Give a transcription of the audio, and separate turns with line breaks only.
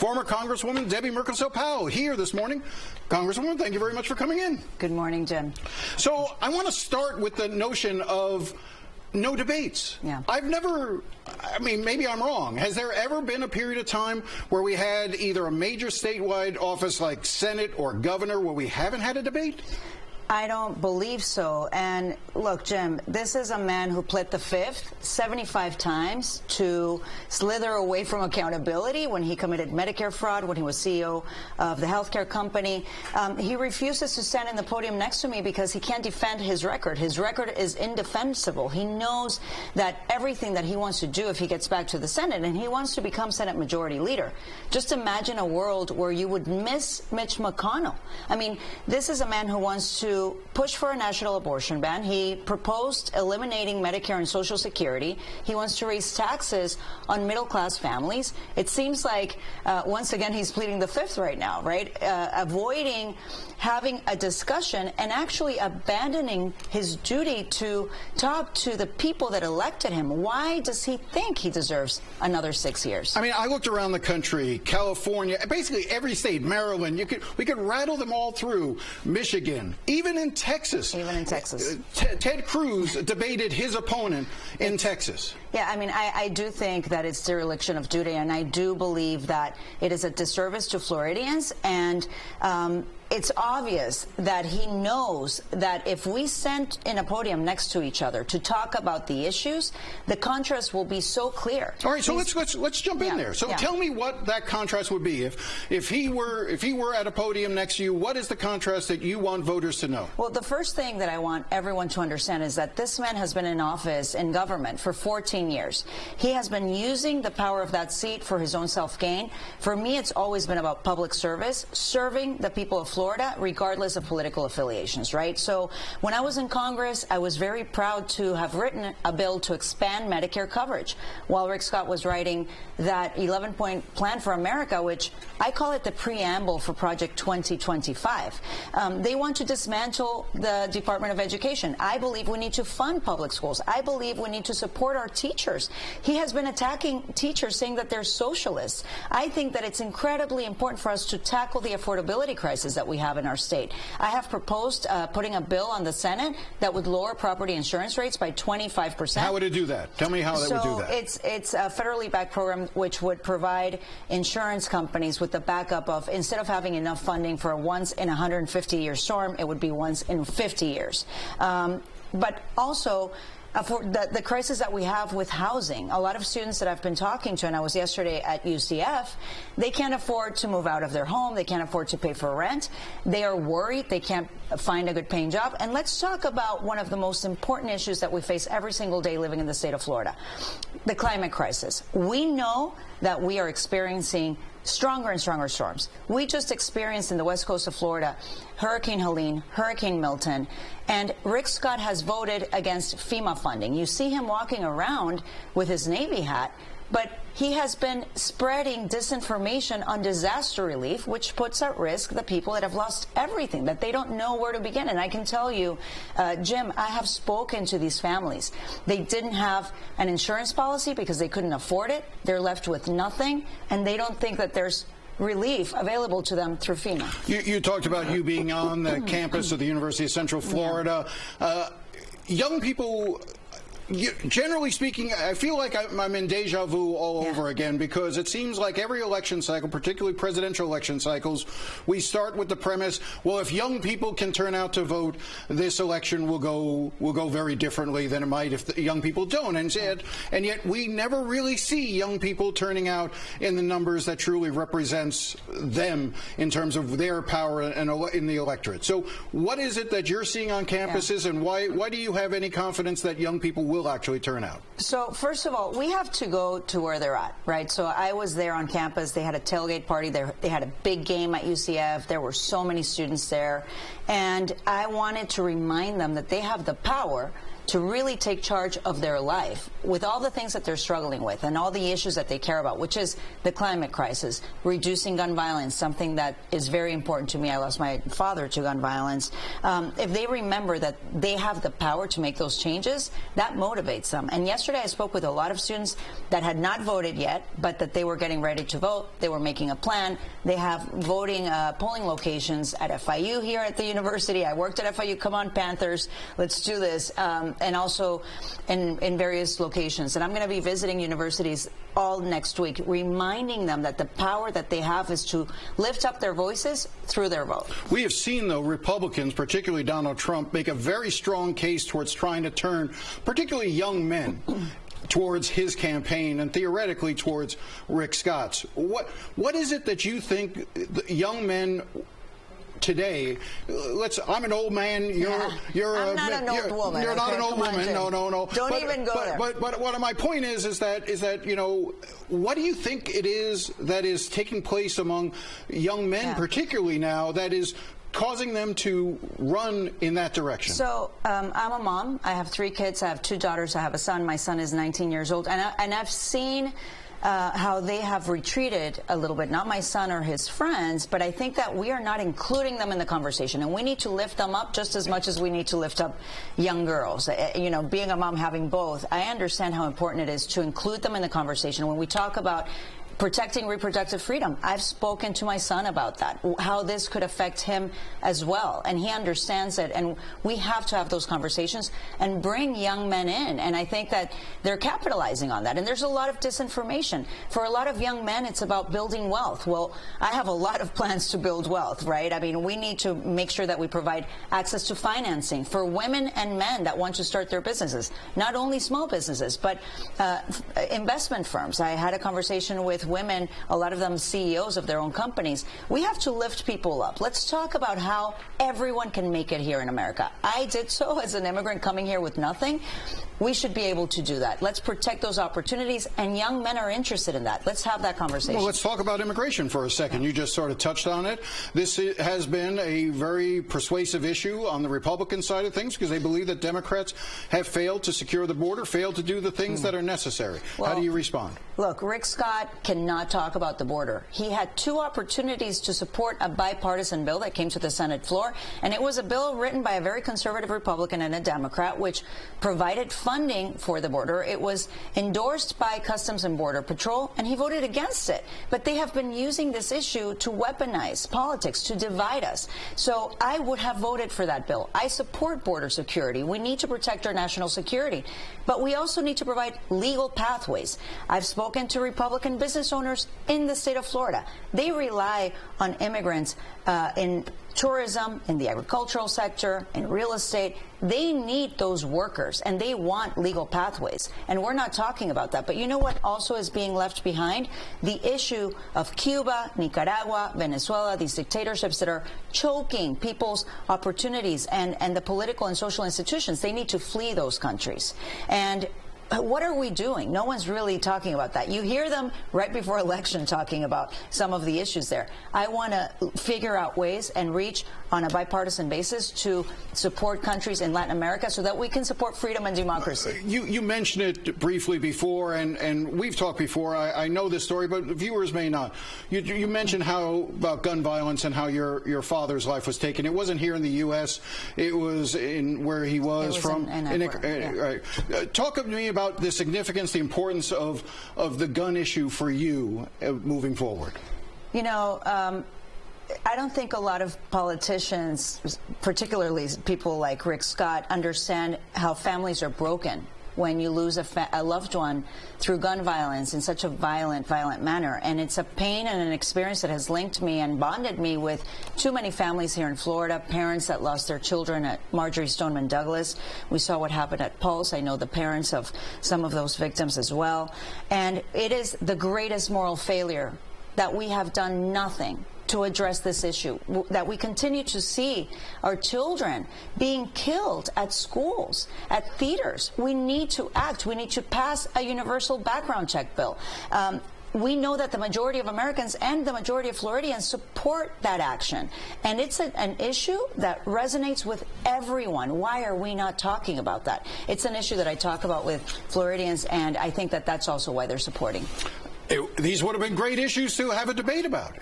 Former Congresswoman Debbie Mucarsel-Powell here this morning. Congresswoman, thank you very much for coming in.
Good morning, Jim.
So I want to start with the notion of no debates.
Yeah.
I've never, I mean, maybe I'm wrong. Has there ever been a period of time where we had either a major statewide office like Senate or governor where we haven't had a debate?
I don't believe so. And look, Jim, this is a man who pled the fifth 75 times to slither away from accountability when he committed Medicare fraud, when he was CEO of the healthcare company. He refuses to stand in the podium next to me because he can't defend his record. His record is indefensible. He knows that everything that he wants to do if he gets back to the Senate, and he wants to become Senate Majority Leader. Just imagine a world where you would miss Mitch McConnell. I mean, this is a man who wants to push for a national abortion ban. He proposed eliminating Medicare and Social Security. He wants to raise taxes on middle-class families. It seems like, once again, he's pleading the fifth right now, right? Avoiding having a discussion and actually abandoning his duty to talk to the people that elected him. Why does he think he deserves another 6 years?
I mean, I looked around the country, California, basically every state, Maryland, we could rattle them all through, Michigan, even in Texas.
Even in Texas.
Ted Cruz debated his opponent in Texas.
Yeah, I mean, I do think that it's dereliction of duty, and I do believe that it is a disservice to Floridians, and it's obvious that he knows that if we stand in a podium next to each other to talk about the issues, the contrast will be so clear.
All right, so let's jump in there. So tell me what that contrast would be. If he were at a podium next to you, what is the contrast that you want voters to know?
Well, the first thing that I want everyone to understand is that this man has been in office in government for 14 years. He has been using the power of that seat for his own self-gain. For me, it's always been about public service, serving the people of Florida, regardless of political affiliations, right? So when I was in Congress, I was very proud to have written a bill to expand Medicare coverage while Rick Scott was writing that 11-point plan for America, which I call it the preamble for Project 2025. They want to dismantle the Department of Education. I believe we need to fund public schools. I believe we need to support our teachers. He has been attacking teachers, saying that they're socialists. I think that it's incredibly important for us to tackle the affordability crisis that we have in our state. I have proposed putting a bill on the Senate that would lower property insurance rates by 25%.
How would it do that? Tell me how that would do that.
It's a federally backed program which would provide insurance companies with the backup of, instead of having enough funding for a once in 150-year storm, it would be once in 50 years. But also, for the crisis that we have with housing. A lot of students that I've been talking to, and I was yesterday at UCF, they can't afford to move out of their home. They can't afford to pay for rent. They are worried they can't find a good paying job. And let's talk about one of the most important issues that we face every single day living in the state of Florida, the climate crisis. We know that we are experiencing stronger and stronger storms. We just experienced in the west coast of Florida Hurricane Helene, Hurricane Milton, and Rick Scott has voted against FEMA funding. You see him walking around with his Navy hat, but he has been spreading disinformation on disaster relief, which puts at risk the people that have lost everything, that they don't know where to begin. And I can tell you, Jim, I have spoken to these families. They didn't have an insurance policy because they couldn't afford it. They're left with nothing, and they don't think that there's relief available to them through FEMA.
You talked about you being on the campus of the University of Central Florida. Yeah. Young people, generally speaking, I feel like I'm in deja vu all over again, because it seems like every election cycle, particularly presidential election cycles, we start with the premise, well, if young people can turn out to vote, this election will go very differently than it might if the young people don't. And yet we never really see young people turning out in the numbers that truly represents them in terms of their power in the electorate. So what is it that you're seeing on campuses, and why do you have any confidence that young people will actually turn out?
So first of all, we have to go to where they're at, right? So I was there on campus. They had a tailgate party. They had a big game at UCF. There were so many students there. And I wanted to remind them that they have the power to really take charge of their life with all the things that they're struggling with and all the issues that they care about, which is the climate crisis, reducing gun violence, something that is very important to me. I lost my father to gun violence. If they remember that they have the power to make those changes, that motivates them. And yesterday I spoke with a lot of students that had not voted yet, but that they were getting ready to vote. They were making a plan. They have voting polling locations at FIU here at the university. I worked at FIU. Come on, Panthers. Let's do this. And also in various locations. And I'm going to be visiting universities all next week, reminding them that the power that they have is to lift up their voices through their vote.
We have seen, though, Republicans, particularly Donald Trump, make a very strong case towards trying to turn particularly young men towards his campaign and theoretically towards Rick Scott's. What is it that you think young men today, I'm an old man.
I'm not an old woman.
You're not an old woman. No.
Don't even go there.
But what my point is that you know, what do you think it is that is taking place among young men, particularly now, that is causing them to run in that direction?
So I'm a mom. I have 3 kids. I have 2 daughters. I have a son. My son is 19 years old, and I've seen how they have retreated a little bit, not my son or his friends, but I think that we are not including them in the conversation, and we need to lift them up just as much as we need to lift up young girls. You know, being a mom, having both, I understand how important it is to include them in the conversation. When we talk about protecting reproductive freedom, I've spoken to my son about that, how this could affect him as well, and he understands it, and we have to have those conversations and bring young men in, and I think that they're capitalizing on that, and there's a lot of disinformation. For a lot of young men, it's about building wealth. Well, I have a lot of plans to build wealth, right? I mean, we need to make sure that we provide access to financing for women and men that want to start their businesses, not only small businesses, but investment firms. I had a conversation with women, a lot of them CEOs of their own companies. We have to lift people up. Let's talk about how everyone can make it here in America. I did so as an immigrant coming here with nothing. We should be able to do that. Let's protect those opportunities, and young men are interested in that. Let's have that conversation.
Well, let's talk about immigration for a second. You just sort of touched on it. This has been a very persuasive issue on the Republican side of things because they believe that Democrats have failed to secure the border, failed to do the things that are necessary. Well, how do you respond?
Look, Rick Scott cannot talk about the border. He had 2 opportunities to support a bipartisan bill that came to the Senate floor, and it was a bill written by a very conservative Republican and a Democrat, which provided funding for the border. It was endorsed by Customs and Border Patrol, and he voted against it. But they have been using this issue to weaponize politics, to divide us. So I would have voted for that bill. I support border security. We need to protect our national security. But we also need to provide legal pathways. I've spoken to Republican business owners in the state of Florida. They rely on immigrants in tourism, in the agricultural sector, in real estate. They need those workers, and they want legal pathways. And we're not talking about that. But you know what also is being left behind? The issue of Cuba, Nicaragua, Venezuela, these dictatorships that are choking people's opportunities and the political and social institutions. They need to flee those countries. And what are we doing? No one's really talking about that. You hear them right before election talking about some of the issues there. I want to figure out ways and reach on a bipartisan basis to support countries in Latin America so that we can support freedom and democracy.
You mentioned it briefly before, and we've talked before. I know this story, but viewers may not. You mentioned about gun violence and how your father's life was taken. It wasn't here in the U.S. It was in where he was from. Right. Talk to me about the significance, the importance of the gun issue for you moving forward.
You know, I don't think a lot of politicians, particularly people like Rick Scott, understand how families are broken when you lose a loved one through gun violence in such a violent manner. And it's a pain and an experience that has linked me and bonded me with too many families here in Florida, parents that lost their children at Marjorie Stoneman Douglas. We saw what happened at Pulse. I know the parents of some of those victims as well. And it is the greatest moral failure that we have done nothing to address this issue, that we continue to see our children being killed at schools, at theaters. We need to act. We need to pass a universal background check bill. we know that the majority of Americans and the majority of Floridians support that action. And it's an issue that resonates with everyone. Why are we not talking about that? It's an issue that I talk about with Floridians, and I think that that's also why they're supporting.
These would have been great issues to have a debate about.